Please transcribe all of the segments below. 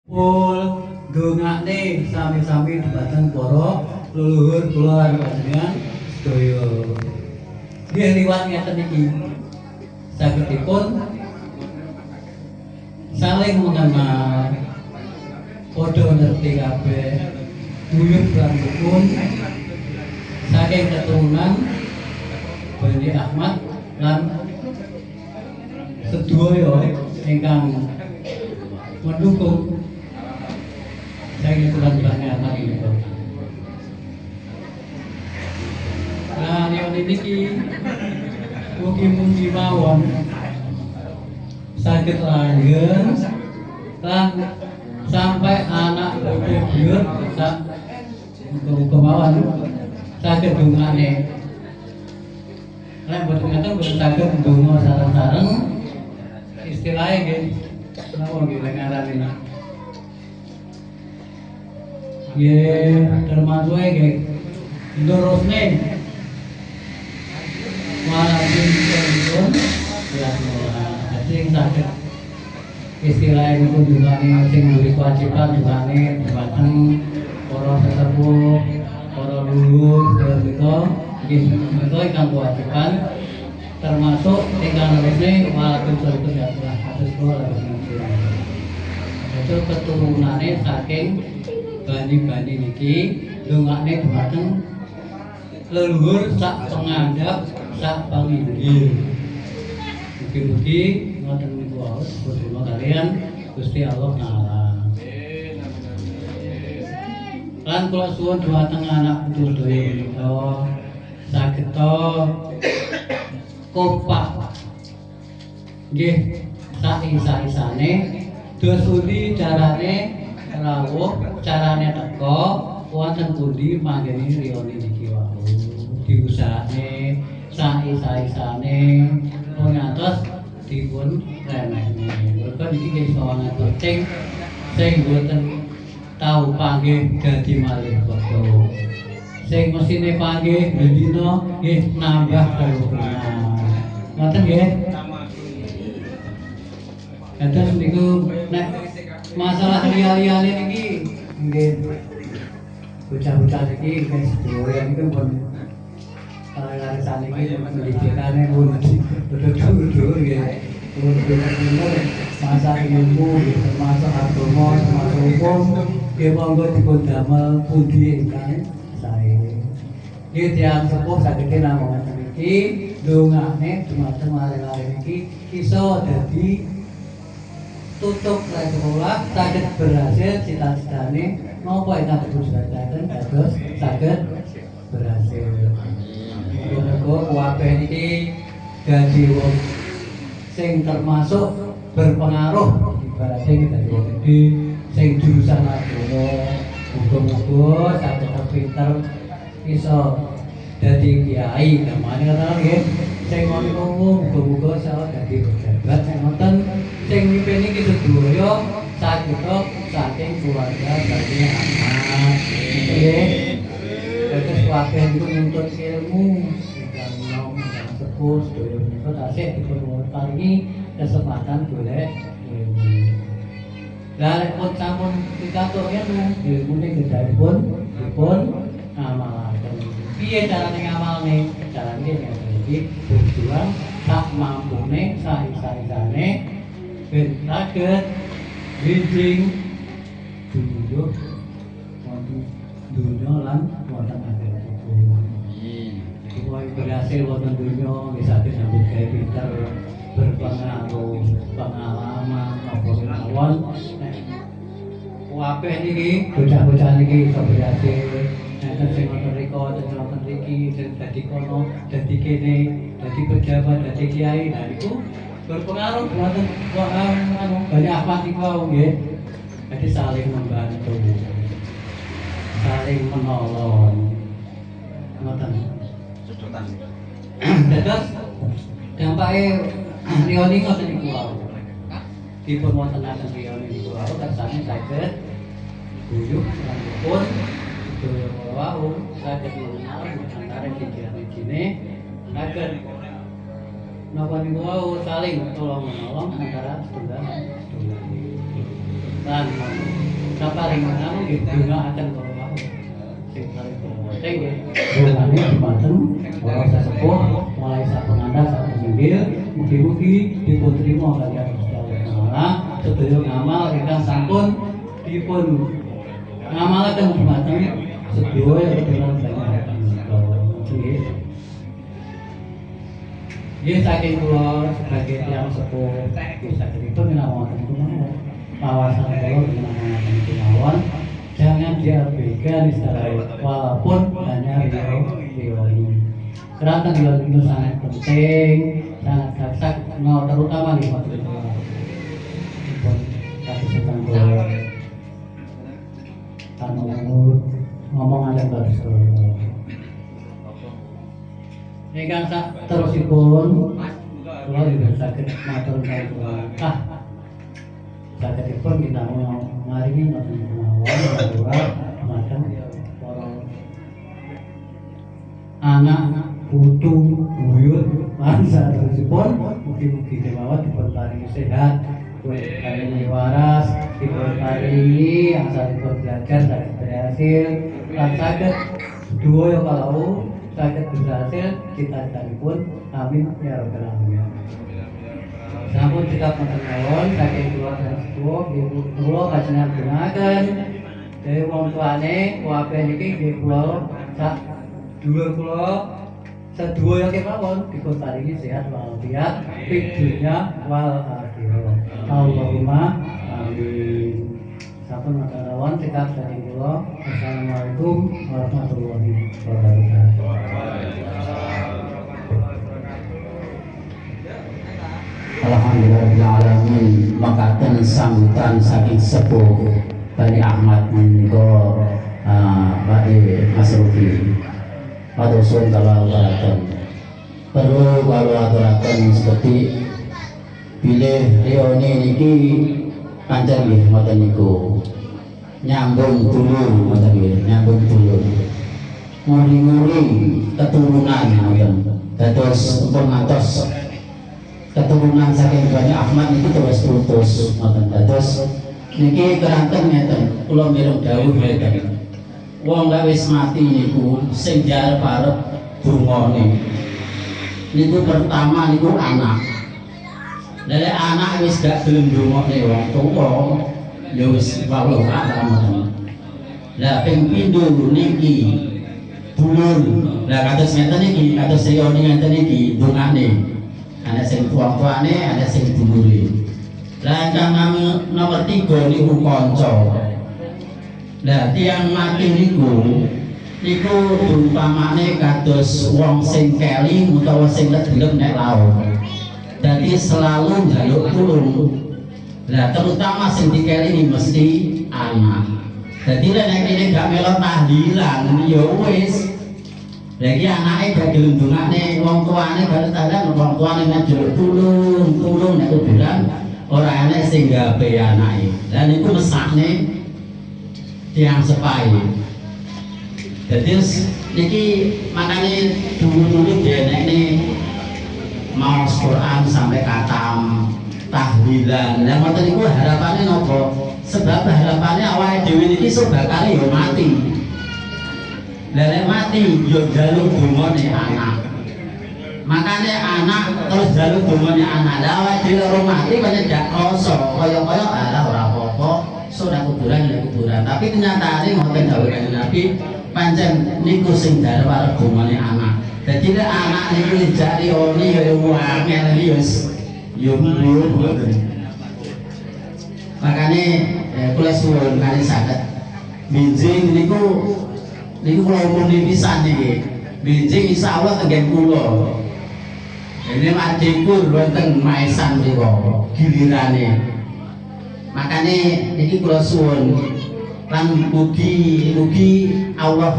Pul dongane sami-sami dhumateng para leluhur kula panjenengan sedaya. Nggih liwat ngeten iki sagedipun saling mengenal, padha ngerti kabeh, guyub lan rukun saking keturunan Bani Ahmad lan sedaya ingkang mendukung saya kurang banyak hari itu. Nah, yang ini mugi-mugi mawon sakit langgeng lan sampai anak buyut sak kemauan sakit dungane. Lek mboten ngeten mboten saged ndonga sareng-sareng istilahnya nggih. Napa nggih ngarane? Nggih termasuk nggih ndurusne walajeng pun ya sing saged istilahnya niku dungane sing duwe kewajiban dungane dhumateng para sesepuh, para leluhur menika nggih menika ingkang kewajiban termasuk ingkang nerusne walajeng ya kados kula itu keturunane saking bani-bani niki ndongakne dhumateng leluhur sak pengandhap sak panginggil. Mugi-mugi ngoten niku wae sedaya kalian Gusti Allah Taala. Lan kula suwun dhumateng anak putu sedaya menika sageta kompak nggih sak isa-isane dos pundi carane rawuh, carane teko wonten pundi manggene riyane niki wae. Diusahane sak isa-isane ngantos dipun remehne. Mergo niki nggih sawangan penting sing boten tau panggih dadi malih padha. Sing mesine panggih bendina nggih nambah karukunan. Ngoten nggih. Kados niku nek masalah liya-liyane niki nggih bocah-bocah niki wis sedaya niku pun larisan iki pendidikane pun betul-betul nggih. Pun bener-bener masalah ilmu termasuk agama termasuk hukum nggih monggo dipun damel pundi ingkang sae. Nggih tiyang sepuh saged namung niki ndongane dhumateng lare-lare niki iso dadi tutup sekolah saged berhasil cita-citane napa ingkang dipun cita-citaken dados saged berhasil. Mergo kabeh niki dadi wong sing termasuk berpengaruh ibaratnya kita wong gedhe sing jurusan agama muga-muga saged pinter iso dadi kiai gamane kata nggih sing ngono muga-muga iso dadi pejabat sing ngoten sing mimpin iki sedaya sageta saking keluarga Bani Ahmad nggih. Terus kabeh niku nuntut ilmu ingkang nom ingkang sepuh sedaya menika tasih dipun paringi kesempatan golek ilmu. Lah lek pun sampun pikantuk ilmune kedahipun dipun amalaken. Piye carane ngamalne? Carane ngeten iki berjuang sak mampune sak isa-isane ben saged bridging dunyah wonten dunya lan wonten akhirat. Supaya berhasil wonten dunya nggih saged nyambut gawe pinter berpengaruh pengalaman napa mawon. Kabeh niki bocah-bocah niki iso berhasil enten sing wonten rika enten wonten mriki dadi kono dadi kene dadi pejabat dadi kiai. Nah niku berpengaruh wonten banyak apa niku nggih. Jadi saling membantu, saling menolong. Ngoten. Sedotan. Dados dampake riyane ngoten niku wae. Dipun wontenaken riyane niku wae kersane saged guyub lan pun sedaya wae saged mengenal antara pikiran-pikirane saged napa niku wae saling tolong menolong antara setunggal lan saparing anu nggih dongaaken kula wau. Sing paling penting nggih dongane dumateng para sesepuh mulai sapenganda sak pinggir mugi-mugi dipuntrima kaliyan Gusti Allah sedaya ngamal ingkang sampun dipun ngamalaken dumateng sedaya kebenaran banyak. Nggih saking kula sebagai tiyang sepuh nggih sagedipun minawaken kula pawasan kula minawaken kemawon jangan diabaikan istilah walaupun hanya riau ini kerana riau itu sangat penting sangat gasak terutama di waktu itu kasus tentang kula ngomong ada bagus ingkang sak terusipun kula juga saged matur kawula sagedipun kita maringi wonten kemawon macam para anak putu buyut lan saterusipun mugi-mugi kemawon dipun paringi sehat dipun paringi waras dipun paringi asalipun belajar saged berhasil lan saged sedaya kalau saged berhasil cita-citanipun amin ya rabbal alamin. Sampun cekap wonten mawon saking keluarga sepuh ibu kula kajenengan dari wong tuane kabeh niki nggih kula sak dulur kula sedaya kemawon dipun paringi sehat walafiat fid dunya wal akhirah. Allahumma amin. Sampun mawon cekap saking kula. Assalamualaikum warahmatullahi wabarakatuh. Alhamdulillahirrahmanirrahim. Makaten sambutan saking sepuh Bani Ahmad menika Bani Mas Rufi Madosun kalau aturaken perlu kalau aturaken seperti pilih Rioni niki pancen nggih ngoten niku nyambung dulur ngoten nggih nyambung dulur nguri-nguri keturunan ngoten dados pun ngantos keturunan saking Bani Ahmad niki terus putus ngoten dados niki keranten ngeten kula mireng dawuh ngeten wong lek wis mati niku sing diarep-arep dungane niku pertama niku anak lek anak wis gak gelem ndongakne wong tuwa ya wis wallahu a'lam. Lah ping pindho niki dulur lah kados ngeten iki kados Rioni ngeten iki dongane ana sing tuwa-tuwane ana sing dulure. Lah ingkang nomor 3 niku kanca. Lah tiyang mati niku umpamane kados wong sing keli utawa sing gelem nek laut. Jadi selalu njaluk tulung. Lah terutama sing dikeli ini mesti anak. Jadi nek kene gak melok tahlilan ya wis. Lagi anake gak gelem ndongakne wong tuane gak tandang wong tuane nek njaluk tulung nek kuburan ora enek sing gawe anake. Lah niku mesakne tiyang sepahe. Jadi niki makane dulu-dulu dienekne mau Quran sampai katam tahlilan. Lah ngoten niku harapane napa? Sebab harapane awake dhewe niki bakal yo mati. Lah nek mati yo njaluk dongane anak. Makane anak terus njaluk dongane anak. Lah awake dhewe ora mati pancen gak krasa kaya-kaya ala ora apa-apa sudah kuburan ya kuburan. Tapi kenyataane ngoten dawuh Kanjeng Nabi pancen niku sing darep dongane anak. Jadi nek anak niku dijak Rioni ya wangel yo mboten. Makane kula suwun kali saged binjing niku kula umumne pisan niki. Binjing insyaallah tenggen kula. Ini adikku wonten maesan niku gilirane. Makane niki kula suwun lan mugi Allah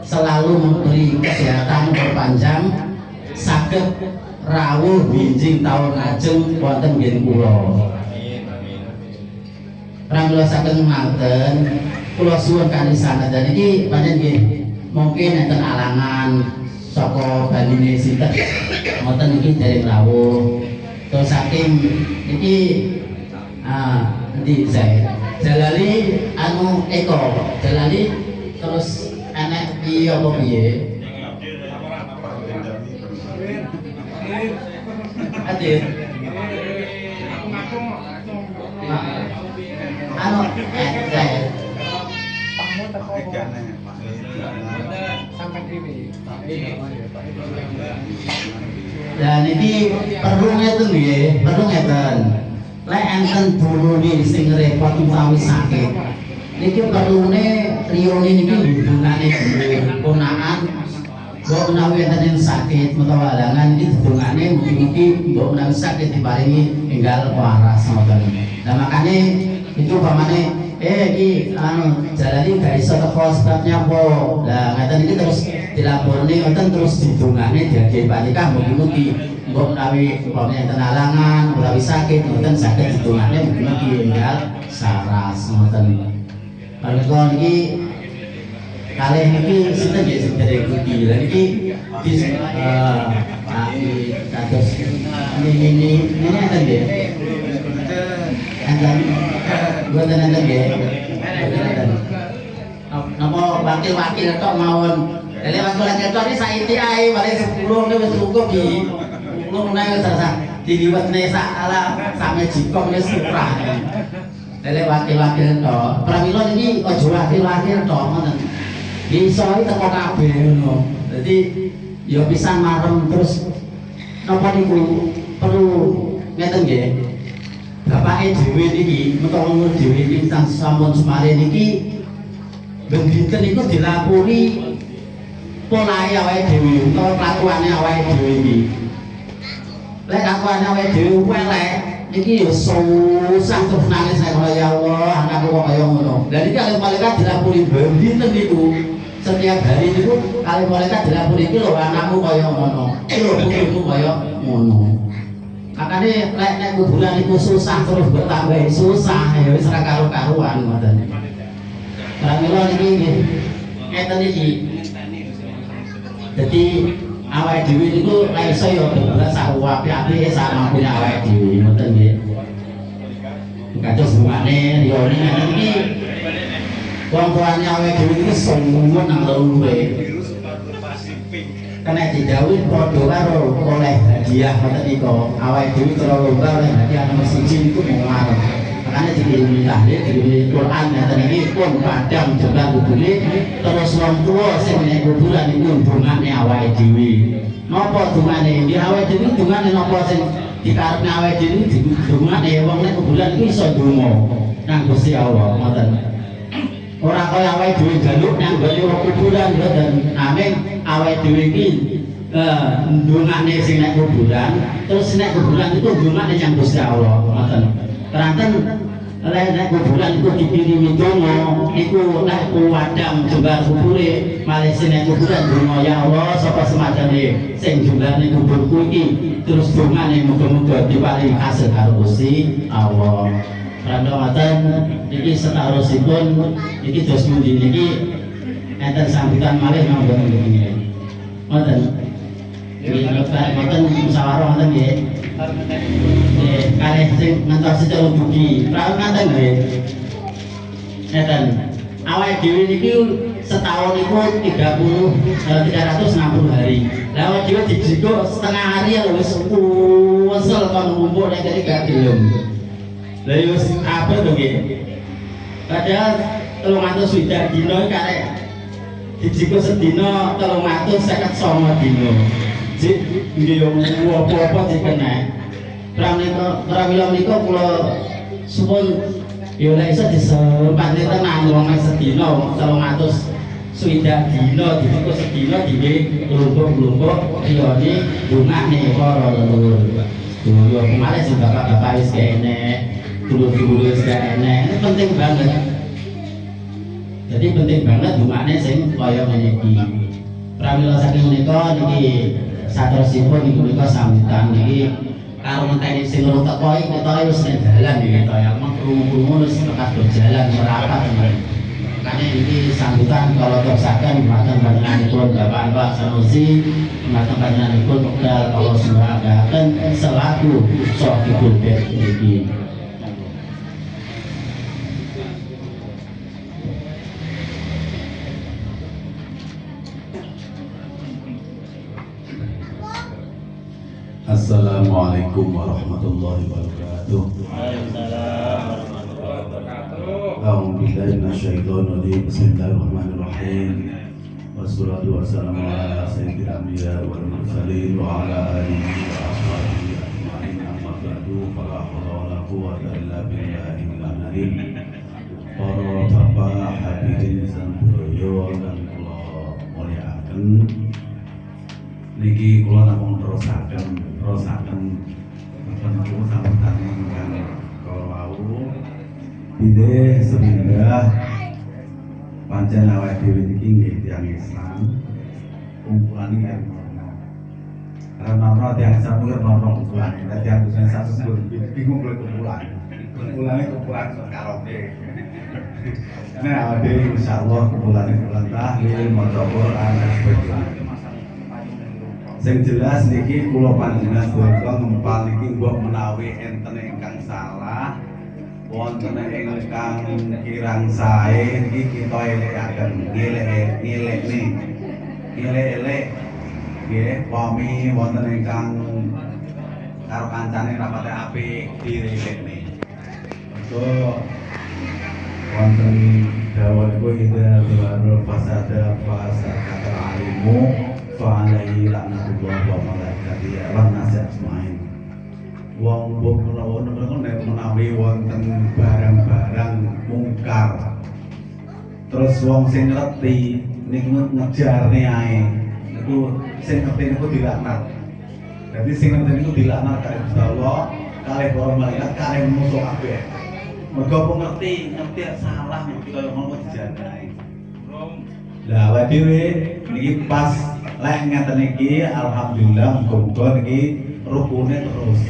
selalu memberi kesehatan berpanjang saged rawuh binjing taun ajeng wonten nggih kula. Pramila saged ngaten kula suwun kanthi sanget dan iki pancen nggih mungkin enten alangan saka bandine sinten ngoten iki dereng rawuh. Terus saking iki endi saya Jalali anu Eko, Jalali terus enek piye apa piye? Hadir. Anu dan ini perlu ngeten nggih, perlu ngeten. Lek enten bulune sing repot utawi sakit. Niki perlune riyone niki hubungane ponakan mbok menawi enten yang sakit utawa halangan iki hubungane mugi-mugi mbok menawi sakit diparingi enggal waras ngoten. Nah makane itu pamane iki anu jalani gak iso teko sebabnya apa. Lah ngaten iki terus dilaporne ngoten terus didongane diadehi panikah mugi-mugi mbok menawi umpamane enten halangan utawi sakit ngoten saged didongane mugi-mugi enggal saras ngoten. Panika niki kalih niki sinten nggih sing dereng budi. Lah niki bis kados ini enten nggih. Enten boten enten nggih. Napa wakil-wakil tok mawon. Lha wakil-wakil tok iki saiki ae paling 10 wis cukup di ulung nek terasa diliwetne sak ala sak mejikong wis surah. Lha wakil-wakil tok. Pramila niki aja wakil-wakil tok ngoten. Iso teko kabeh ngono. Dadi ya pisan marem terus napa niku perlu ngeten nggih. Bapake dhewe niki menawa dhewe iki sampun semare niki ben dinten niku dilapori polahe awake dhewe utawa kelakuane awake dhewe iki. Lek kelakuane awake dhewe elek niki ya susah terus nangis nek ya Allah anakku kok kaya ngono. Lah niki kalih malaikat dilapori ben dinten niku setiap hari niku kalih malaikat dilapori iki lho anakmu kaya ngono. Iki lho putumu kaya ngono. Makane nek kuburan iku susah terus bertambah susah ya wis ora karo-karuan ngoten. Pramila niki nggih ngeten iki. Dadi awake dhewe niku lek iso ya bener sak apik-apike sak mampune awake dhewe ngoten nggih. Kados bungane riyone ngeten iki. Wong-wonge awake dhewe niku sumun nang lelure. Kena didhawuhi padha karo oleh hadiah ngoten niku. Awake dhewe karo lomba oleh hadiah nomor 1 niku muar. Makane dikirimi tahlil, dikirimi Quran ngeten iki pun padang jembar kubure terus wong tuwa sing nek kuburan niku ndongane awake dhewe. Napa dongane? Nggih awake dhewe dongane napa sing dikarepne awake dhewe dongane wong nek kuburan iku iso ndonga nang Gusti Allah ngoten. Ora kaya awake dhewe jaluk nang gone kuburan ngoten. Amin awake dhewe iki ndongane sing nek kuburan terus nek kuburan itu ndongane nang Gusti Allah ngoten. Keranten nek kuburan iku dikirimi donga niku nek wadang jembar kubure malih nek kuburan donga ya Allah sapa semadane sing jembarne kuburku iki terus dongane muga-muga diparingi hasil karo Gusti Allah. Randa ngoten iki setarosipun iki dos pundi niki enten sambutan malih mawon ngene. Ngoten. Iki ngoten musyawarah ngoten nggih. Nggih, kalih sing ngantos secara dugi. Prawan ngoten nggih. Ngeten. Awake dhewe niki setahun niku 360 hari. Lah awake dhewe dijiko setengah hari ya wis wesel kon ngumpul nek iki gak gelem. Lah yo wis apel to nggih. Padahal 360 dina iki karek dijiko sedina 359 dina. Jik nggih yo apa-apa dikene. Pramila menika kula suwun yo lek iso disempatne tenan wong sedina 360 dina dijiko sedina nggih kelompok-kelompok riyane dongane para leluhur. Yo kemarin sing bapak-bapak wis kene dulu-dulu wis enek. Ini penting banget. Jadi penting banget dongane sing kaya ngene iki. Pramila saking menika niki saterusipun niku menika sambutan niki karo ngenteni sing loro teko iki ketoke wis nek dalan iki to ya mung krungu-krungu wis tekan berjalan merapat tenan. Makane iki sambutan kalau tersaken dumateng panjenenganipun Bapak Pak Sanusi, dumateng panjenenganipun Wekdal kalau sembahagaken selaku Sohibul Bait niki. Assalamualaikum warahmatullahi wabarakatuh. A'udzubillahi minasyaitonir rajim. Bismillahirrahmanirrahim. Wassalatu wassalamu ala sayyidil anbiya wal mursalin wa ala alihi wa ashabihi ajma'in. Amma ba'du, fala haula wala quwwata illa billahil azim. Para bapak hadirin santoyo dan kula mulyakaken, niki kula namung terusaken niku sambutan ingkang kala wau bilih seminggah pancen awake dhewe niki nggih tiyang Islam kumpulan iki karena tiyang Islam kuwi ono kumpulan nek tiyang Islam satu bingung kuwi kumpulan karaoke. Nah, insyaallah kumpulan tahlil maca Quran dan sebagainya. Sing jelas niki kula panjenengan sedaya ngempal niki mbok menawi enten ingkang salah wonten ingkang kirang sae niki kita elekaken ngilek-elek nggih pami wonten ingkang karo kancane rapate apik direlekne. Mergo wonten dawuh niku ida baru fasada kata alimu fa'alaihi laknatullah wa malaikatihi wa nasi ajmain. Wong mbok menawa menawi wonten barang-barang mungkar terus wong sing ngerti niku ngejarne ae niku sing ngerti niku dilaknat. Dadi sing ngerti niku dilaknat kali Gusti Allah, kali para malaikat, kali musuh kabeh. Mergo apa ngerti salah ngerti kaya ngono dijanahi. Lah awake dhewe niki pas lek ngeten iki alhamdulillah muga-muga niki rukune terus.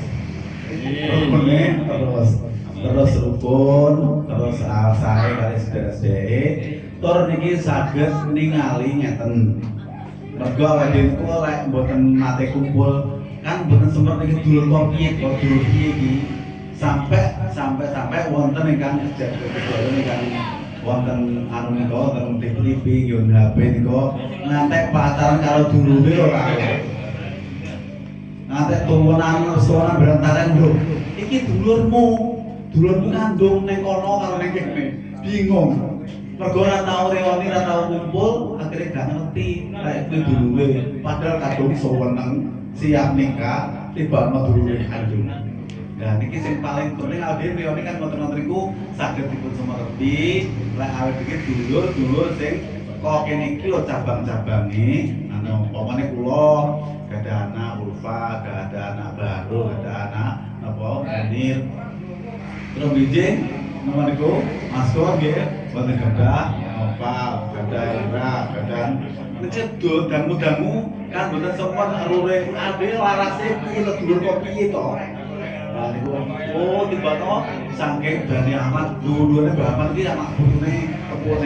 Terus rukun, terus sae kali sedherek-sedhereke tur niki saged ningali ngeten. Mergo awake dhewe lek mboten nate kumpul kan mboten sempat niki dulur piye iki sampai wonten ingkang kejadian ingkang wonten anu nika wonten TV yo HP nika ngantek pacaran karo dulure ora ngantek tuwunan berantaran lho iki dulurmu kandung ning kono karo ning kene bingung mergo ora tau reoni ora tau kumpul akhirnya gak ngerti lek kuwi dulure padahal kadung seweneng siap nikah tiba-tiba dulure kandung. Nah, niki sing paling penting awake dhewe kan ngoten-ngoten iku saged dipun sumerti lek awake dhewe dulur sing kok kene iki lho cabang-cabange ana umpamane kula gadah anak Ulfa, gadah anak baru, gadah anak napa Munir. Terus bijing nama niku Mas Ko nggih wonten gadah apa gadah Ira, gadah ngecedul dangu-dangu kan mboten sempat arure ade larase piye dulur kok piye to. Oh, tiba-tiba saking Bani Ahmad dulu-dulunya Mbak Ahmad ini anak burune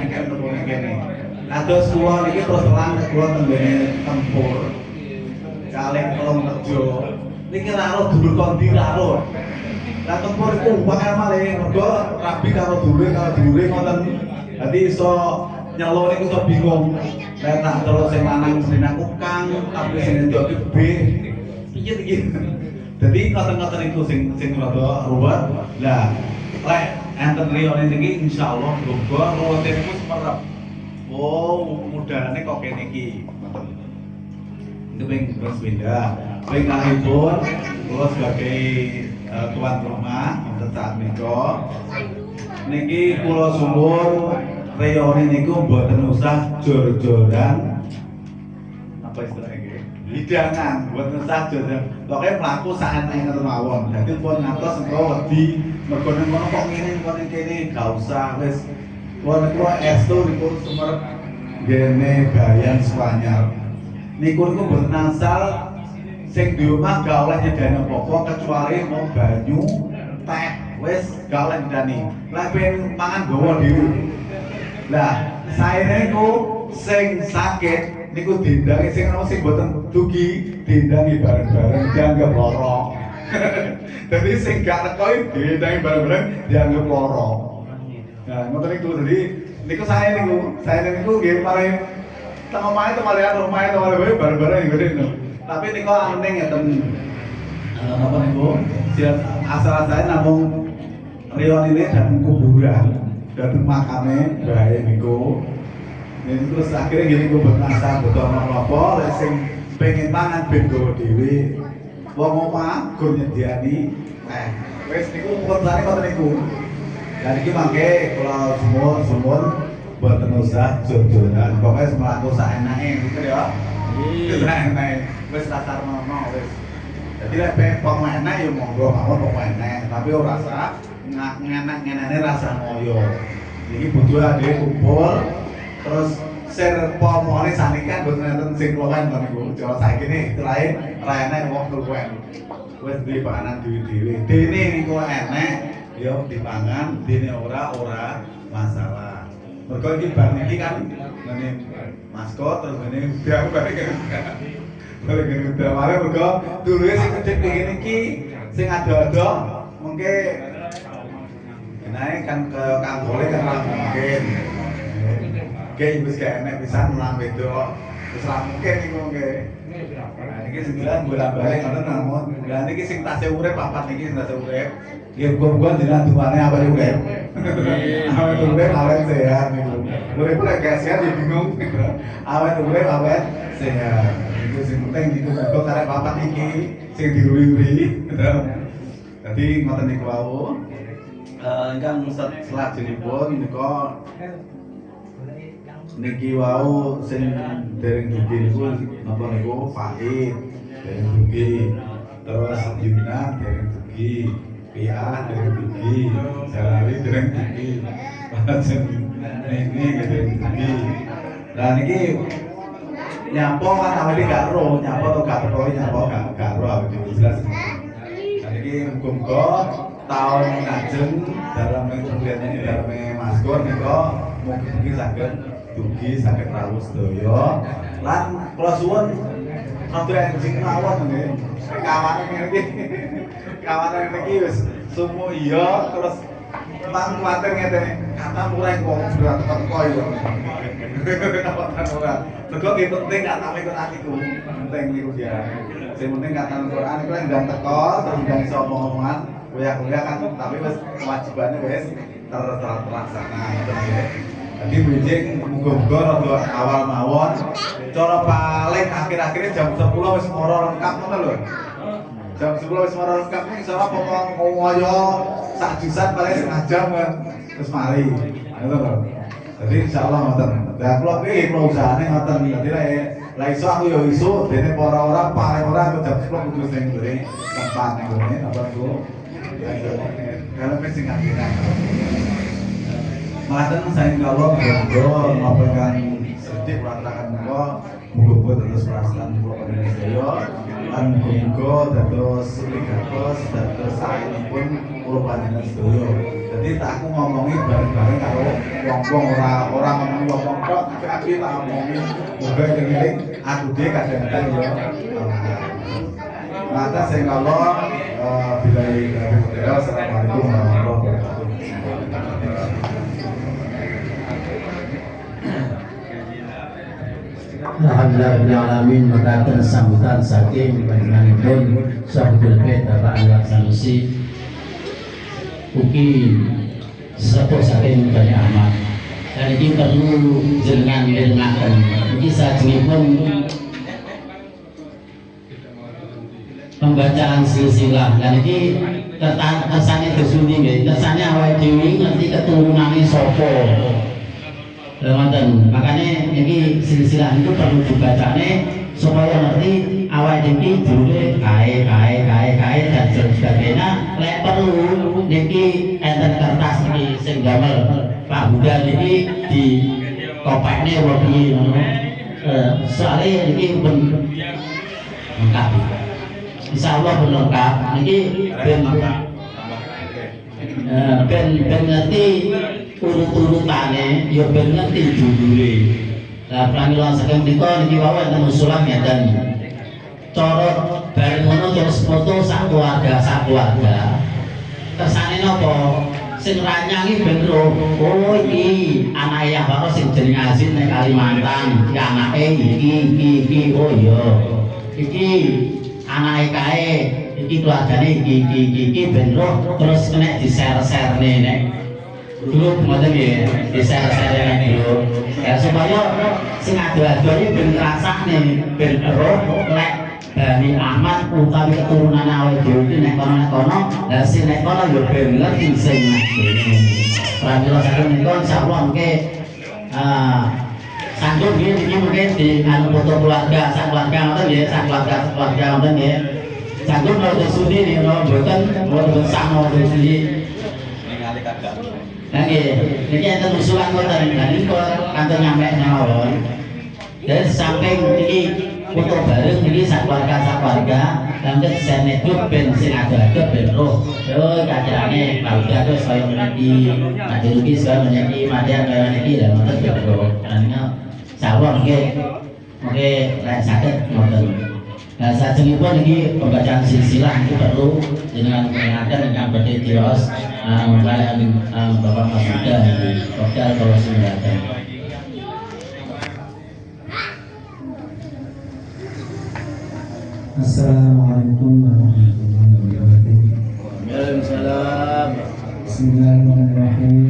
tepung kene. Kados kula niki terus terang kula tenggene tempur kalih telung kerja. Niki ra ro dulur kondi ra ro. Lah tempur iku bakal malih mergo rabi karo dulure ngoten. Dadi iso nyelo niku iso bingung. Lek tak terus sing lanang mesti aku Kang, tapi sing ndok iki B. Piye iki? Jadi kata-kata itu sing rada ruwet. Lah, lek enten riyone niki insyaallah muga ruwete niku semerep. Oh, mudahane kok kene iki. Ngoten. Itu ping pindah. Ping kalihipun kula sebagai tuan rumah wonten saat menika niki kula suwun riyone niku mboten usah jor-joran apa istilahnya hidangan buat ngesah jodoh pokoknya melaku saat yang ngoten mawon dadi pun ngantos engko wedi mergo nang kono kok ngene kono kene gak usah wis kula estu niku sumerep ngene bayan Spanyol niku mboten asal sing di omah gak oleh nyedani apa-apa kecuali mau banyu teh wis gak oleh nyedani lek pengen mangan gawa dhewe lah saene niku sing sakit niku dindangi sing ana sing boten dugi dindangi bareng-bareng dianggap lara. Dadi sing gak teko dindangi bareng-bareng dianggap lara. Nah, ngoten niku dadi niku saya niku nggih paling teng omahe to malian omahe to bareng-bareng ngene. Tapi niku anune ngeten. apa niku? Asal-asalnya namung Rion ini dan kuburan dan makame bae niku. Ini terus akhirnya gini gue berasa betul apa sing pengen mangan ben gowo dhewe. Wong omah gur nyediani wis niku putusane ngoten niku. Dan iki mangke kula sumur boten usah jor-joran. Pokoke mlaku saenake gitu ya. Iya. Saenake wis rasa mono wis. Jadi lek pepok enak ya monggo mawon pokok enak, tapi ora rasa ngenak-ngenane rasa ngoyo. Iki butuh ade kumpul terus share pomone sanikan boten enten sing klowen to niku. Cara saiki ne lain ra enak wong klowen. Wis duwe panganan dhewe-dhewe. Dene niku enak ya dipangan, dene ora masalah. Mergo iki bar niki kan ngene maskot terus ngene udah balik kan. Balik ngene udah mare mergo duluwe sing gede ngene iki sing ada-ada mengke naik kan ke kanggole kan ora mungkin. Oke, wis gak enak pisan ulang wedok. Wis ora mungkin iku nggih. Nah, niki sembilan bolak-balik ngoten namun. Lah niki sing tasih urip papat niki sing tasih urip. Nggih muga-muga jenengan dumane awake urip. Awake urip awet sehat niku. Urip ora gak sehat ya bingung. Awet urip awet sehat. Iku sing penting niku muga karep papat iki sing diuri-uri. Dadi ngoten niku wau. Ingkang selajengipun menika niki wau sing dereng dugi niku napa niku Fahid dereng dugi, terus Yuna dereng dugi, Pia dereng dugi, Jalali dereng dugi, Pasen ini dereng dugi. Lah niki nyapa kan awake gak ro, nyapa to gak ro, nyapa gak ro awake jelas. Lah niki muga-muga tahun ngajeng dalam kegiatan dalam maskor nika mungkin saged dugi saged rawuh sedaya lan kula suwun rada enjing mawon nggih kawane iki kawane iki wis sumu iya terus mang kuwatir ngene kata murah kok berat teko ya kata ora mergo ki penting gak tak ikut atiku penting niku ya sing penting kata Quran iku ndang teko terus ndang iso omongan kuliah kan tapi wis kewajibannya wis terlaksana ngoten nggih. Jadi bridging muga-muga rada awal mawon. Cara paling akhir-akhirnya jam 10 wis moro lengkap ngono lho. Jam 10 wis moro lengkap iki insyaallah pokok ngoyo sak jusan paling setengah jam kan terus mari. Ngono lho. Jadi insyaallah ngoten. Lah kula iki kula usahane ngoten. Dadi la iso aku yo iso dene para orang paling ora jam 10 kudu sing ngene tempat ngene apa niku. Kalau mesti ngajian. Madan saya kalau ngobrol maupun sedikit perhatikan mugo terus perasaan buat Indonesia, dan mugo terus ligatos terus saya pun merupakan studio. Jadi tak aku ngomongin bareng-bareng kalau ngomong orang ngomong kok, tapi tak ngomongin mugo ini aku dia kadang-kadang ya. Madan saya kalau bila assalamualaikum warahmatullahi wabarakatuh. Alhamdulillahirrahmanirrahim. Makaten sambutan saking panjenenganipun Sahibul Bait Bapak Anwar Sanusi ugi sepuh saking Bani Ahmad. Dan ini perlu jenengan elingaken. Iki sajengipun pembacaan silsilah. Dan ini kesannya kesuni nggih. Kesannya awake dhewe ngerti keturunane sapa. Makanya ini silsilah itu perlu dibacane supaya ngerti awal dhewe dulure kae dan sebagainya. Lek perlu niki enten kertas iki sing damel Pak Budha niki di kopekne wae piye ngono. Soale niki ben lengkap. Insyaallah ben lengkap niki ben ngerti urut-urutane ya ben ngerti judule. Lah pramila saking menika niki wau enten usulan ngeten. Cara bareng ngono terus foto sak keluarga. Kersane napa? Sing ranyangi ben ro. Oh iki anake ya karo sing jeneng Azin ning Kalimantan. Iki anake iki. Oh iya. Iki anake kae. iki keluargane iki ben roh terus nek di-share-sharene nek grup ngoten nggih di-share-share nek grup ya supaya sing ado-ado iki ben ngrasakne ben roh lek Bani Ahmad utawi keturunan awake dhewe nek kono lah sing nek kono yo ben ngerti sing ngene pramila saking menika insyaallah mengke sanggup ini mungkin di foto keluarga, sak keluarga ngoten nggih, sak keluarga ngoten nggih. Sanggup ora sudi nih, ora mboten sama sudi. ningali kagak. Lah nggih, niki enten usulan ngoten. Lah niku kantor nyampe mawon. Dan saking iki foto bareng niki sak keluarga, lanjut sene grup ben sing ado-ado ben roh. Yo kacarane keluarga terus kaya meniki, ade lukis kaya meniki, madian kaya meniki lah ngoten yo. Karena sawang mungkin lek saged ngoten. Nah sajengipun iki pembacaan silsilah itu perlu dengan mengingatkan ingkang badhe diwaos kalian Bapak Mas Yuda Kopdal kalau sembilan. Assalamualaikum warahmatullahi wabarakatuh. Waalaikumsalam. Bismillahirrahmanirrahim.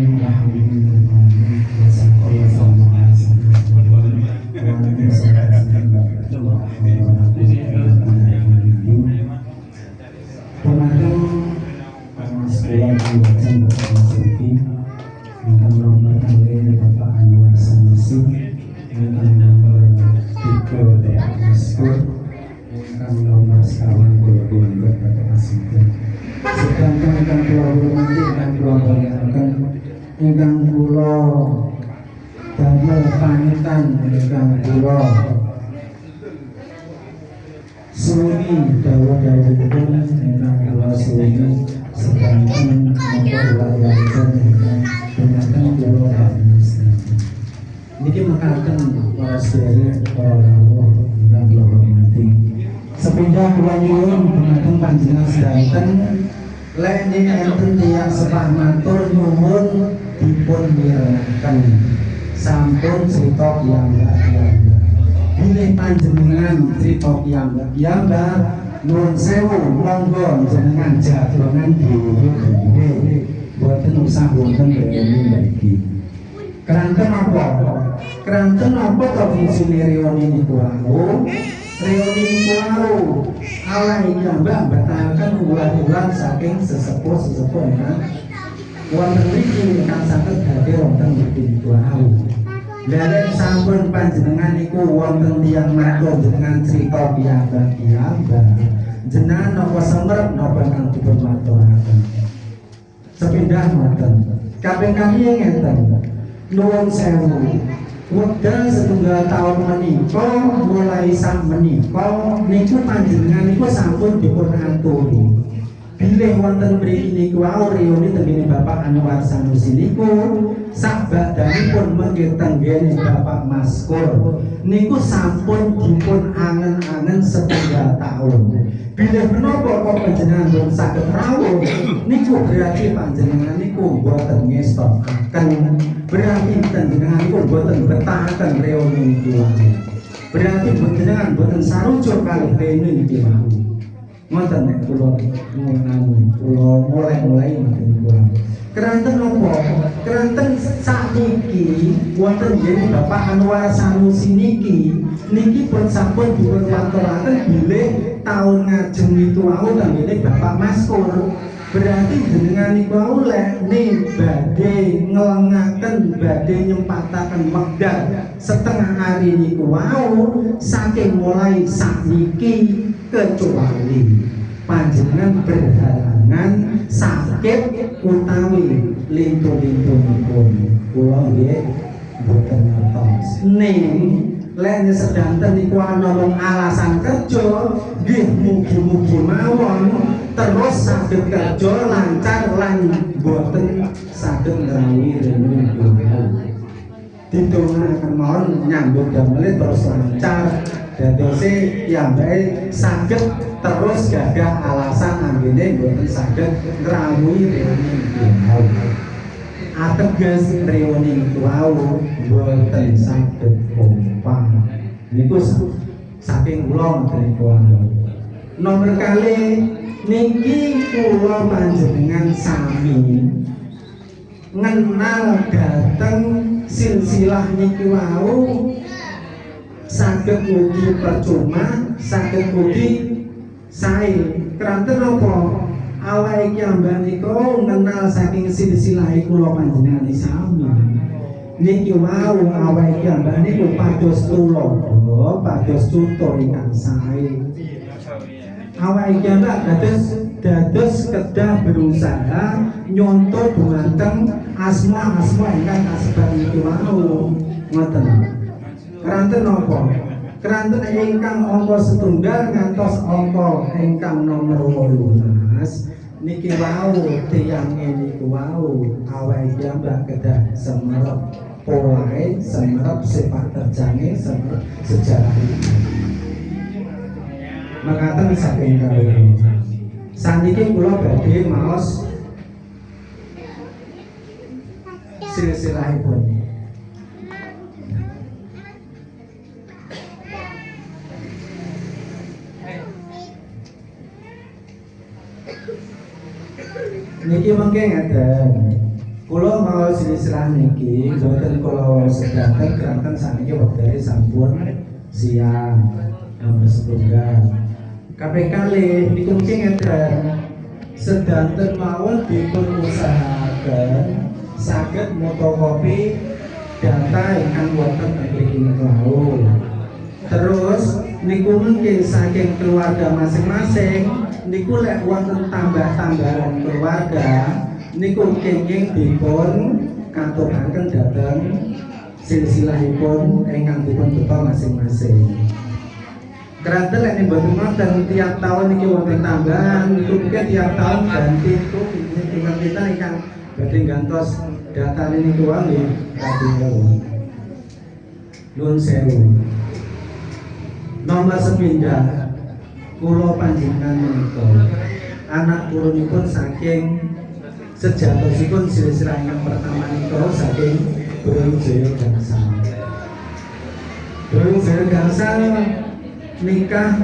Ingkang kula damel pamitan ingkang kula suwi dawa-dawuhipun ingkang kula suwi sedanten napa layaken ingkang kula administrasi niki mekaten para sedherek para rawuh ingkang kula hormati sepindah kula nyuwun dhumateng panjenengan sedanten lek enten tiyang sepah matur nuwun dipun mirengaken sampun crita piyambak bilih panjenengan crita piyambak nuwun sewu monggo jenengan jagongan dhewe boten usah wonten reuni mriki keranten apa to fungsine reuni niku reuni niku ala piyambak betahaken ulah-ulah saking sesepuh-sesepuh wonten mriki ingkang saged badhe wonten mriki wau. Lha sampun panjenengan niku wonten tiyang matur jenengan crita piyambak jenengan napa semrep napa ingkang dipun maturaken. Sepindah ngoten. Kaping kami ngeten. Nuwun sewu. Wekdal setunggal taun menika mulai sak menika niku panjenengan niku sampun dipun aturi. Bilih wonten mriki niku wau reuni tengene Bapak Anwar Sanusi niku sak badanipun mengke tenggene Bapak Maskur niku sampun dipun angen-angen setunggal taun. Bilih menapa kok panjenengan boten saged rawuh niku berarti panjenengan niku boten ngestokaken berarti panjenengan niku boten betahaken reuni niku berarti panjenengan boten sarujuk kalih reuni niku ngoten nek kula mulai ngoten kula keranten napa keranten sakniki wonten nggih Bapak Anwar Sanusi niki pun sampun dipun waturaken bilih taun ngajeng niku wau tenggene Bapak Maskur berarti jenengan niku wau lek badhe ngelengaken badhe nyempataken wekdal setengah hari niku wau saking mulai sakniki kecuali panjenengan berhalangan sakit utawi lintu-lintunipun kula nggih boten ngertos ning lek sedanten niku ana alasan kerja nggih mugi-mugi mawon terus saged kerja lancar lan boten saged ngrawuhi reuni ditunggu mawon nyambut damel terus lancar dadose piyambake saged terus gagah alasan anggene boten saged ngrawuhi reuni ateges reuni wau boten saged kompak niku saking kula menika Nomor kali niki kula panjenengan sami ngenal dhateng silsilah niki wau saged mugi percuma saged mugi sae keranten napa awake iki ambak nika ngenal saking silsilah kula panjenengan sami niki wau awake iki ambak niku pados tulodo pados contoh ingkang sae awake iki dados kedah berusaha nyontoh dumateng asma-asma ingkang kasebat niki wau ngoten. Keranten napa? Keranten ingkang angka setunggal ngantos angka ingkang nomor 18 niki wau tiyang niku wau awake iki kedah semerep polahe semerep sepak terjange semerep sejarah makaten saking kawula. Saniki kula badhe maos silsilahipun. Niki mengke ngeten. Kula maos silsilah niki boten kula sedaten keranten saniki wektune sampun siang nomor setunggal. KPK niku mungkin ngeten sedanten mawon dipun usahaken saged motokopi data ingkang wonten mriki niku. Terus niku mungkin saking keluarga masing-masing niku lek wonten tambah-tambahan keluarga niku kenging dipun katuraken dhateng silsilahipun ingkang dipun beto masing-masing. Keranten lek mboten wonten tiap tahun niki wonten tambahan niku mungkin tiap tahun ganti niku tinggal kita ingkang badhe gantos data niku wae nggih kadung. Nuwun sewu. Nomor sepindah kula panjenengan menika anak turunipun saking sejatosipun silsilah ingkang pertama nika saking Brawijaya Gangsal. Brawijaya Gangsal nikah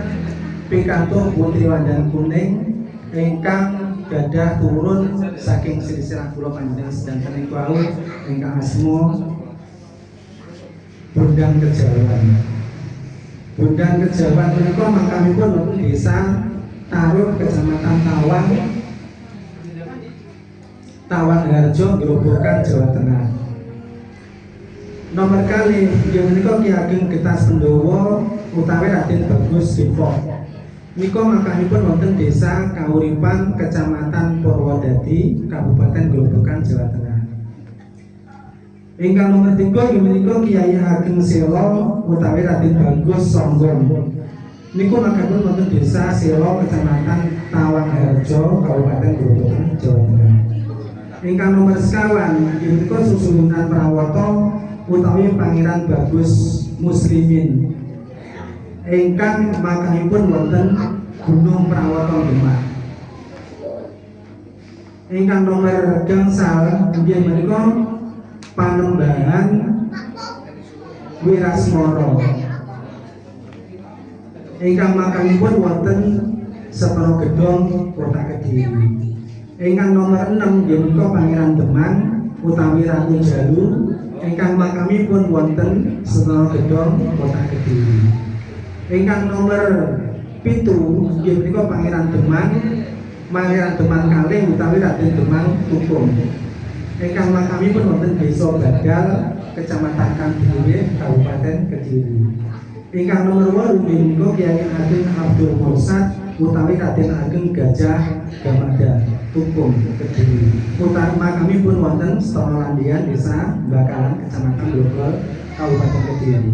pikantuk putri Wandan Kuning ingkang gadah turun saking silsilah kula panjenengan sedanten niku wau ingkang asma Bundang Kejawan. Bundang Kejawan menika makamipun wonten desa Tarub Kecamatan Tawang Harjo Grobogan Jawa Tengah. Nomor kali inggih menika Ki Ageng Getas Pendowo utawi Raden Bagus Dipok. Nika makamipun wonten desa Kauripan Kecamatan Purwodadi Kabupaten Grobogan Jawa Tengah. Ingkang nomor 3 inggih menika Kiai Ageng Selo utawi Raden Bagus Songgong. Niku makamipun wonten desa Selo Kecamatan Tawang Harjo Kabupaten Grobogan Jawa Tengah. Ingkang nomor sekawan inggih menika Susuhunan Prawoto utawi Pangeran Bagus Muslimin ingkang makamipun wonten Gunung Prawoto Demak. Ingkang nomor gangsal inggih menika Panembahan Wirasmoro ingkang makamipun wonten Separo Gedong Kota Kediri. Ingkang nomor 6 inggih menika Pangeran Demang utawi Ratu Jalu ingkang makamipun wonten Separo Gedong Kota Kediri. Ingkang nomor 7 inggih menika Pangeran Demang kalih utawi Raden Demang Tukung. Ingkang makamipun wonten Desa Badal, Kecamatan Kandire, Kabupaten Kediri. Ingkang nomor 8 inggih menika Kiai Ageng Abdul Mursad utawi Raden Ageng Gajah Gamada, Tukung, Kediri. Utawi makamipun wonten Stonolandian, Desa Bakalan, Kecamatan Grogol, Kabupaten Kediri.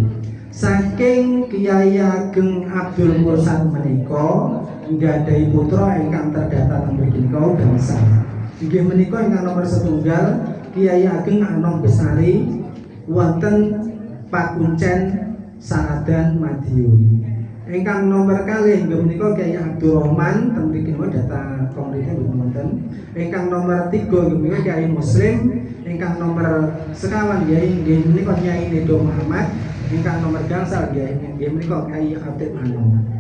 Saking Kiai Ageng Abdul Mursad menika nggadahi putra ingkang terdata teng mriki gangsal. Inggih menika ingkang nomor 1 Kiai Ageng Anom Besari wonten Pakuncen Saradan Madiun. Ingkang nomor kalih inggih menika Kiai Abdul Rahman teng mriki data komplite wonten. Ingkang nomor 3 inggih menika Kiai Muslim. Ingkang nomor sekawan inggih menika Kiai Nedo Muhammad. Ingkang nomor gangsal inggih menika Kiai Khatib Anom.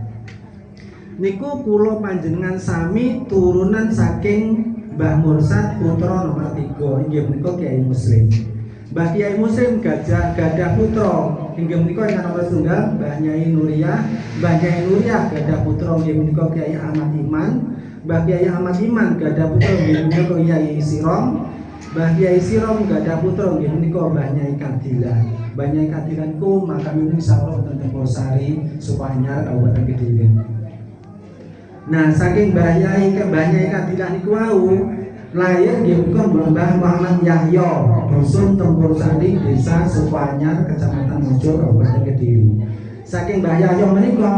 niku kula panjenengan sami turunan saking Mbah Mursad putra nomor 3 inggih menika Kiai Muslim. Mbah Kiai Muslim gadah putra inggih menika ingkang nomor setunggal Mbah Nyai Nuriyah. Mbah Nyai Nuriyah gadah putra inggih menika Kiai Ahmad Iman. Mbah Kiai Ahmad Iman gadah putra inggih menika Kiai Sirong. Mbah Kiai Sirong gadah putra inggih menika Mbah Nyai Kadilan. Mbah Nyai Kadilan ku makamipun insyaallah wonten Temposari Supanyar Kabupaten Kediri. Nah, saking Mbah Nyai Kadilan niku wau lahir nggih menika Mbah Muhammad Yahya, dusun Tempursari, Desa Supanyar, Kecamatan Mojo, Kabupaten Kediri. Saking Mbah Yahya menika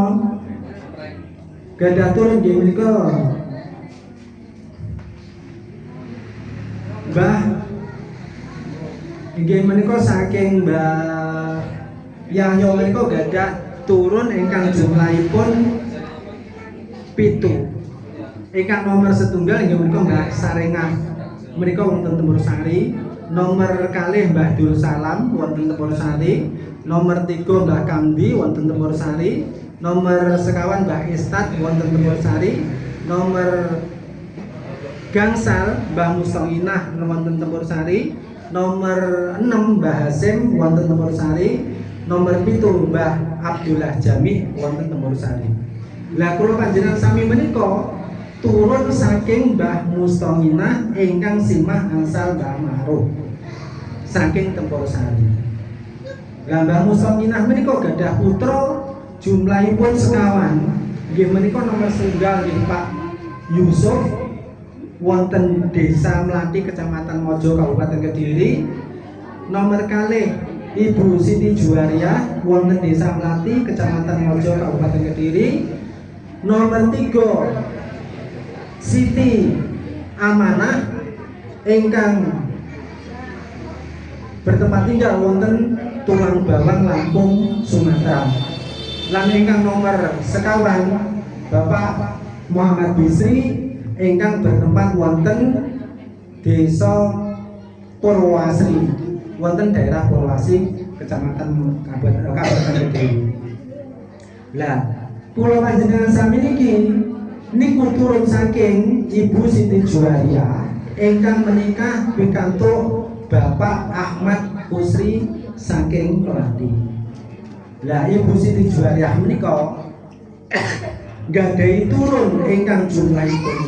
gadah turun nggih menika Mbah inggih menika saking Mbah Yahya menika gadah turun ingkang jumlahipun 7. Ingkang nomor setunggal inggih menika Mbah Sarengah menika wonten Tempursari. Nomor kalih Mbah Dul Salam wonten Tempursari. Nomor 3 Mbah Kamdi wonten Tempursari. Nomor sekawan Mbah Istad wonten Tempursari. Nomor gangsal Mbah Mustonginah wonten Tempursari. Nomor 6 Mbah Hasim wonten Tempursari. Nomor 7 Mbah Abdullah Jami wonten Tempursari. Lah kula panjenengan sami menika turun saking Mbah Mustonginah ingkang simah angsal Mbah Ma'ruf saking Tempursari. Lah Mbah Mustonginah menika gadah putra jumlahipun sekawan. Nggih menika nomor setunggal nggih Pak Yusuf wonten Desa Mlati Kecamatan Mojo Kabupaten Kediri. Nomor kalih Ibu Siti Juwariah wonten Desa Mlati Kecamatan Mojo Kabupaten Kediri. Nomor 3 Siti Amanah ingkang bertempat tinggal wonten Tulang Bawang, Lampung, Sumatera. Lan ingkang nomor sekawan Bapak Muhammad Bisri ingkang bertempat wonten Desa Purwasri wonten daerah Purwasri Kecamatan Kabupaten Kediri. Lah kula panjenengan sami niki niku turun saking Ibu Siti Juwariah ingkang menikah pikantuk Bapak Ahmad Kusri saking Kelati. Lah Ibu Siti Juwariah menika gadhahi turun ingkang jumlahipun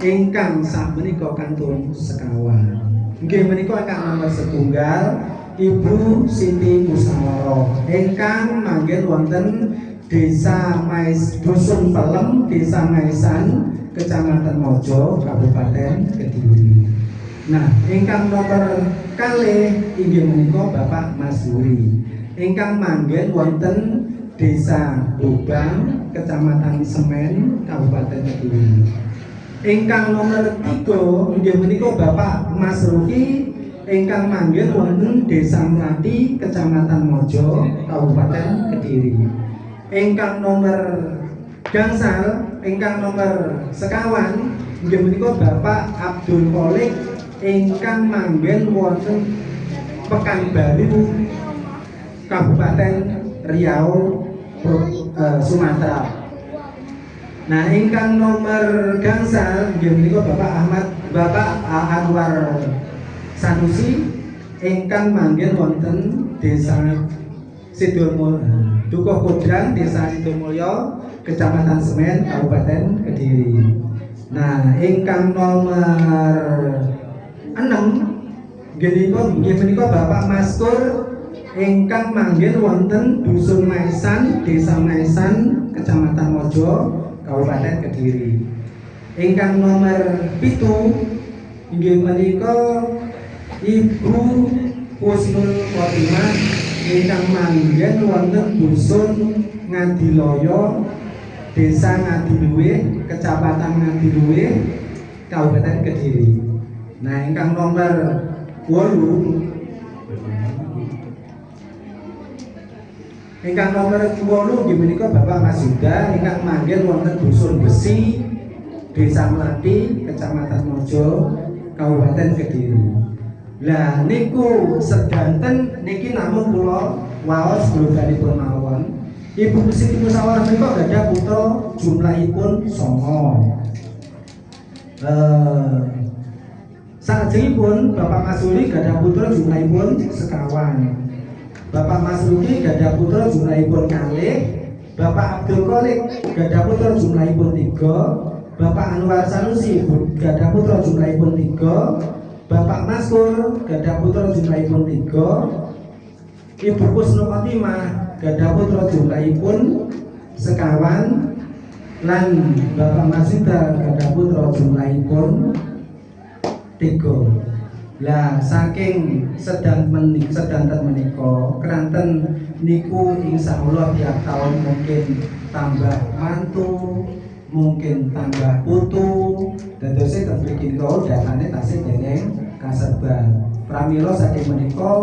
8 ingkang sakmenika kantun sekawan. Nggih menika ingkang nomor setunggal Ibu Siti Musawaro ingkang manggen wonten Desa Dusun Pelem, Desa Maisan, Kecamatan Mojo, Kabupaten Kediri. Nah, ingkang nomor kalih inggih menika Bapak Masuri ingkang manggen wonten Desa Lubang, Kecamatan Semen, Kabupaten Kediri. Ingkang nomor 3 inggih menika Bapak Mas Ruki ingkang manggen wonten Desa Mlati, Kecamatan Mojo, Kabupaten Kediri. Ingkang nomor gangsal, ingkang nomor sekawan inggih menika Bapak Abdul Kholik ingkang manggen wonten Pekanbaru, Kabupaten Riau, Sumatera. Nah, ingkang nomor gangsal inggih menika Bapak Anwar Sanusi ingkang manggen wonten Desa Sidulmulyo, Dukuh Kudrang, Desa Sidulmulyo, Kecamatan Semen, Kabupaten Kediri. Nah, ingkang nomor 6 inggih menika Bapak Maskur ingkang manggen wonten Dusun Maisan, Desa Maisan, Kecamatan Mojo, Kabupaten Kediri. Ingkang nomor 7 inggih menika Ibu Husnul Khotimah ingkang manggen wonten Dusun Ngadiloyo, Desa Ngadiluwih, Kecamatan Ngadiluwih, Kabupaten Kediri. Nah, ingkang nomor 8 ingkang nomor 8 nggih menika Bapak Mas Yuda ingkang manggen wonten Dusun Besi, Desa Mlati, Kecamatan Mojo, Kabupaten Kediri. Lah niku sedanten niki namung kula waos globalisipun mawon Ibu Siti Musyawarah menika gadah putra jumlahipun 9. Salajengipun Bapak Masuri gadah putra jumlahipun sekawan. Bapak Masruki gadah putra jumlahipun kalih. Bapak Abdul Kholik gadah putra jumlahipun 3. Bapak Anwar Sanusi gadah putra jumlahipun 3. Bapak Maskur gadah putra jumlahipun 3. Ibu Kusnul Khotimah gadah putra jumlahipun sekawan. Lan Bapak Masida gadah putra jumlahipun 3. Lah saking sedanten menika keranten niku insyaallah tiap tahun mungkin tambah mantu, mungkin tambah putu. Dadose ten mriki kula datane tasih dereng kasebat. Pramila saking menika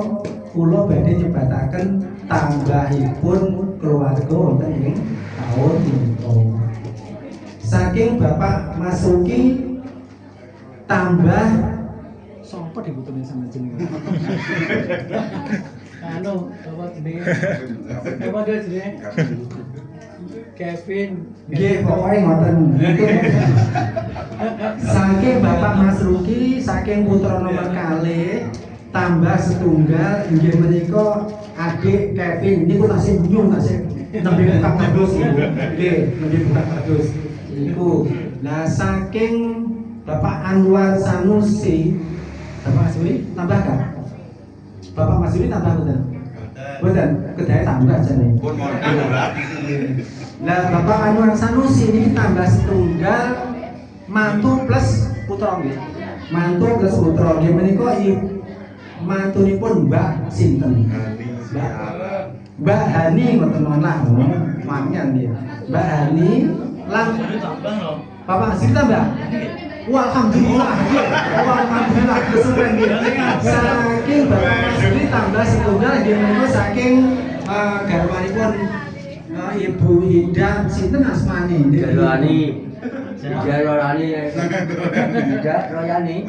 kula badhe nyebataken tambahipun keluarga wonten ing taun menika. Saking Bapak Masuki tambah Sopo dibutuhin sama jenengan? Anu, bapak jenengan. Apa dia jenengan? Kevin. nggih pokoke ngoten. Saking Bapak Masruki saking putra nomor kalih tambah setunggal inggih menika adik Kevin niku tasih bunyung tasih nembe buka kardus ibu. Nggih, nembe buka kardus. Niku. Lah saking Bapak Anwar Sanusi, Bapak Masuri tambah kan? Bapak Masuri tambah betul? Betul, kedai tambah jane. Pun mau berat. Lah Bapak Anwar Sanusi ini tambah setunggal mantu plus putra nggih. Mantu plus putra nggih menika mantunipun Mbak sinten? Mbak Hani ngoten lah. Mangyan nggih. Mbak Hani lan Bapak Masuri tambah. Alhamdulillah, alhamdulillah kesuwen gitu. Saking Bapak Masuri tambah setunggal dia menika saking garwanipun Ibu Ida sinten asmane? Jarwani. Ida Royani.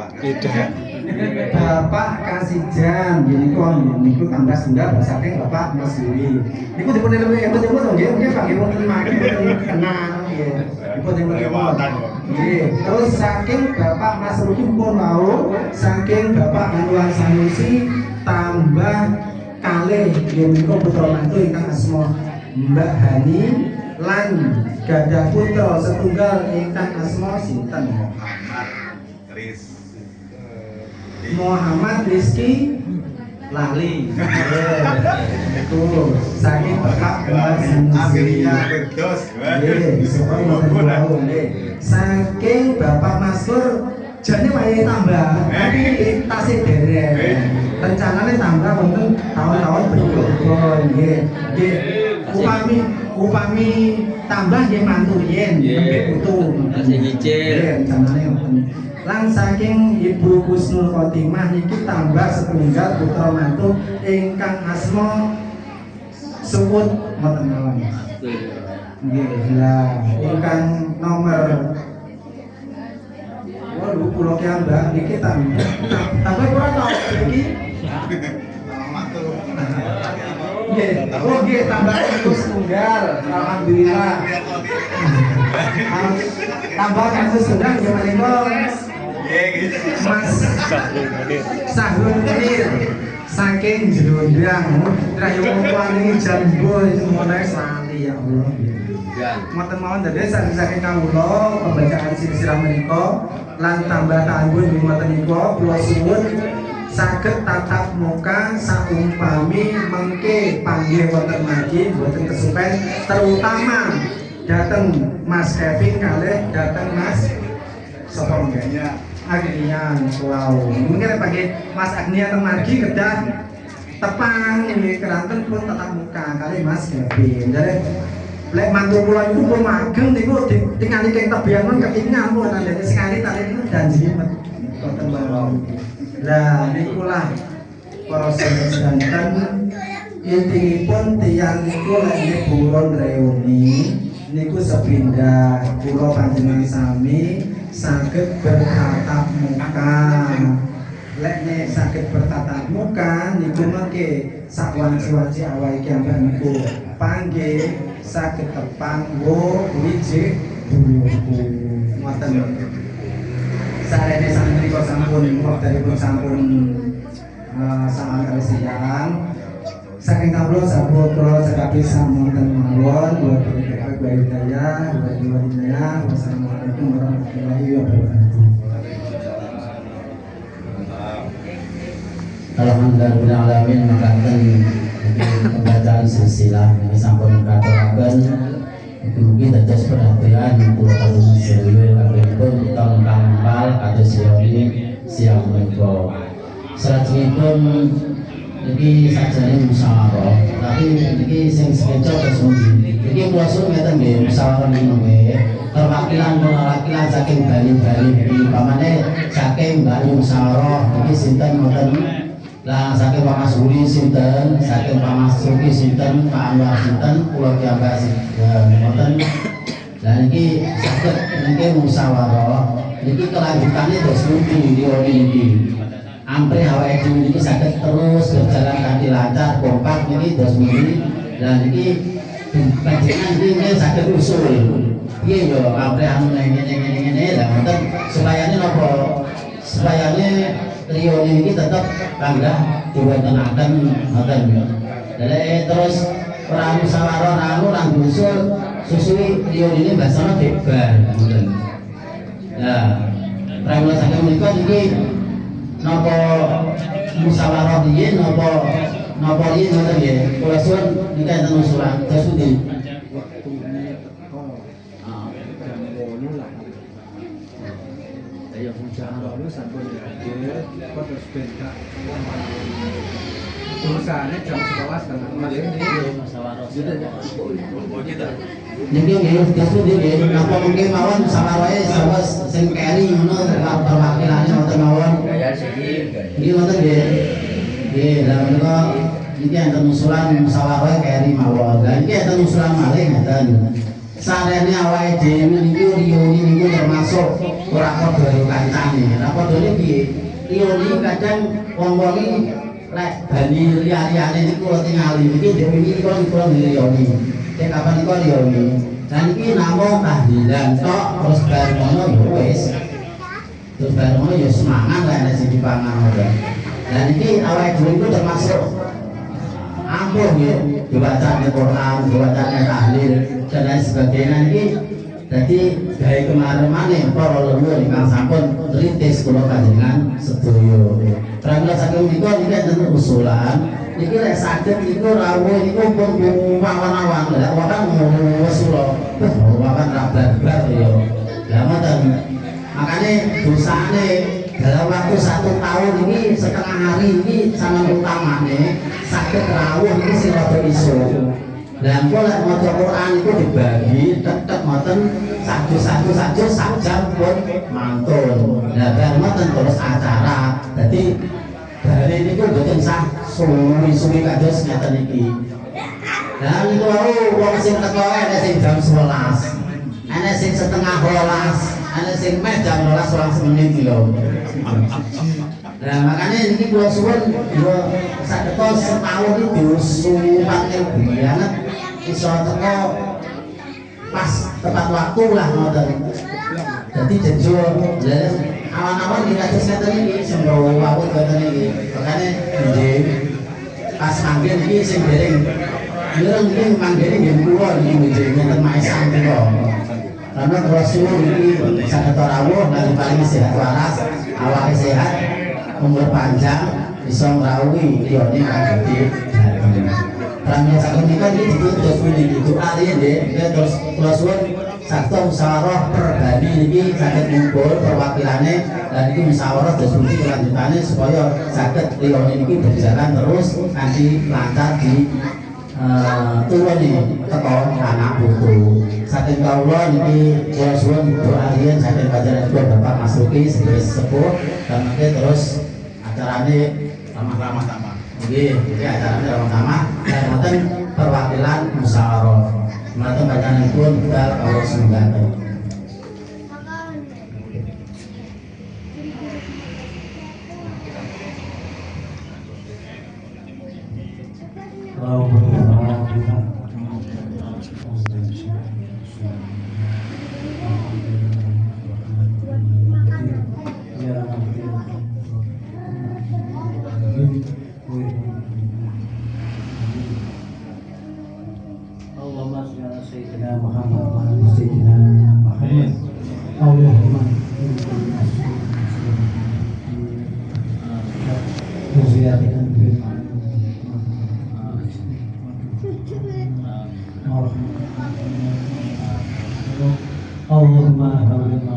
Bapak Kasijan niku tambah setunggal saking Bapak Masuri. Niku dipun ilmu nggih panggih wonten maki kenal nggih. Dipun ilmu. Terus saking Bapak Masruki pun mau, saking Bapak Anwar Sanusi tambah kalih menika putra mantu ingkang asma Mbak Hani lan gadah putra setunggal ingkang asma sinten? Muhammad Rizki Lali. Itu saking Bapak Anwar Sanusi. Saking Bapak Maskur jane wayahe tambah, tapi tasih dereng. Rencanane tambah wonten tahun-tahun berikutnya nggih. Nggih, upami tambah nggih mantu yen nembe putu. Tasih nyicil. Rencanane wonten. Lan saking Ibu Kusnul Khotimah niki tambah setunggal putra mantu ingkang asma Suwut ngoten mawon. Nggih, lah ingkang nomor waduh pulau Mbak niki tambah kurang tau iki. Nggih, oh nggih tambah kasus tunggal. Alhamdulillah. Tambah kasus tunggal nggih menika Mas Sahrul Munir saking Jlondang. Rayo wani jambo semono sali ya Allah. Moten mawon dadi saking kawula pembacaan silsilah menika lan tambah tanggul ngoten niku kula suwun saged tatap muka saumpami mengke panggih wonten magi boten kesupen terutama dateng Mas Kevin kalih dateng Mas sapa mengke Agnian wow mungkin panggih Mas Agnian teng margi kedah tepang nggih keranten pun tatap muka kalih Mas Kevin. Jadi lek mantu kula niku pun mageng niku tingali keng tebiangan ketinggal pun andene sekali tali niku janji boten mawon. Lah niku lah para sedanten intinipun tiyang niku lek nggih buron reuni niku sepindah kula panjenengan sami saged bertatap muka lek nek sakit bertatap muka niku mengke sawanci-wanci awake iki ambek niku panggih saged tepang wo wiji dulurku ngoten sarene santri kok sampun wekdalipun sampun sama kali siang saking kawula saputra cekapi samonten mawon buat hidayah wassalamualaikum warahmatullahi wabarakatuh. Alhamdulillahirrahmanirrahim. Makaten pembacaan silsilah ini sampun katuraken mugi dados perhatian kula kagum sedaya kagem tahun kampal kados siang menika. Salajengipun iki sajane musyawarah, tapi iki sing sekeco terus pundi. Iki kula suwun ngeten nggih musyawarah niki perwakilan perwakilan saking Bali-Bali iki pamane saking Bali musyawarah iki sinten ngoten. Lah saking Pak Mas Huri sinten, saking Pak Mas Suki sinten, Pak Anwar sinten, kula piyambak ngoten. Lah niki saged niki musyawarah niki kelanjutane terus pundi riyo niki. Ampre awake dhewe niki saged terus berjalan kanthi lancar kompak niki terus pundi. Lah niki panjenengan niki saged usul. Piye yo ampre anu ngene lah ngoten supayane napa? Supayane Rio ini tetap bangga diwontenaken ngoten. Lha terus ora musyawarah ora usul susui Rio ini basana debar ngoten. Nah, pramila saking menika niki napa musyawarah riyin napa riyin ngoten nggih. Kula suwun niki enten usulan terus pundi. Ayo musyawarah lu sampun hadir kok terus beda tulisannya jam 11 ini musyawarah niki nggih terus nggih napa mungkin mawon musyawarah sing keri ngono perwakilane wonten mawon Gaya sih. nggih wonten nggih nggih lha menika niki enten usulan musyawarah keri mawon lha niki enten usulan malih ngeten sarene awake dhewe niki riuni niku termasuk ora padha karo kancane. Lah padane piye? Riuni kadang wong-wong iki lek bali liya-liyane niku tingali niki dhewe iki kula riuni. Nek kapan niku riuni. Lah niki namung tahlilan tok terus bar ngono ya wis. Terus bar ngono ya semangat lek nek sing dipangan ora. Lah niki awake dhewe iku termasuk ampuh ya dibaca Al-Quran, dibaca tahlil dan lain sebagainya ini. Jadi dari kemarin mana para leluhur ingkang sampun rintis kula panjenengan sedaya. Pramila saking menika niki enten usulan niki lek saged niku rawuh niku pun mawon-mawon lek wakan usula. Wakan ra blar-blar ya. Lah ngoten. Makane dosane dalam waktu 1 tahun ini setengah hari ini sangat utamane saged rawuh iki sing rada iso. Lah engko lek maca Quran iku dibagi tetep ngoten satu sak jam pun mantun. Lah bar ngoten terus acara. Dadi bare niku mboten sah suwi-suwi kados ngeten iki. Lah niku wong sing teko ana sing jam 11. Ana sing setengah 12. Ana sing meh jam 12 menit lho. Nah makanya ini kula suwun yo saketa setahun iki diusupaken banget iso teko pas tepat waktu lah ngoten. Dadi jejo awan-awan iki kados ngeten iki sembawa wawut ngoten iki. Makane nggih pas manggen iki sing dereng dereng iki manggene nggih kula nggih ngeten maesan kula. Karena Rasul ini saketa rawuh lan paling sehat waras, awake sehat, umur panjang, bisa ngrawuhi liyane kang gedhe dhateng. Pramila saking menika iki ditutus pundi doa nggih, terus kula suwun sakta musyawarah per Bali niki saged ngumpul perwakilane dan iki musyawarah terus pundi kelanjutane supaya saged liyane niki berjalan terus kanthi lancar di turun nih teko anak putu. Saking kawula niki kula suwun doa riyen saking panjenengan Bapak Mas Ruki sebagai sepuh dan nanti terus acarane ramah-ramah tambah. Nggih, iki acarane ramah-ramah dan wonten perwakilan musyawarah. Mate panjenenganipun budal kawula sembahkan. Allahumma shalli ala sayyidina Muhammad wa ala sayyidina Muhammad. Allahumma Allahumma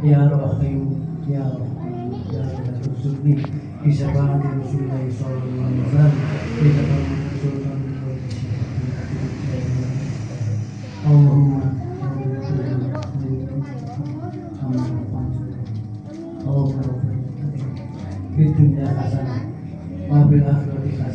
Ya Rahim, Ya Rahim, Ya Rahim, bisa banget Rasulullah sallallahu alaihi wasallam, bisa banget Rasulullah Allahumma Allahumma fid dunya hasanah wa fil akhirati hasanah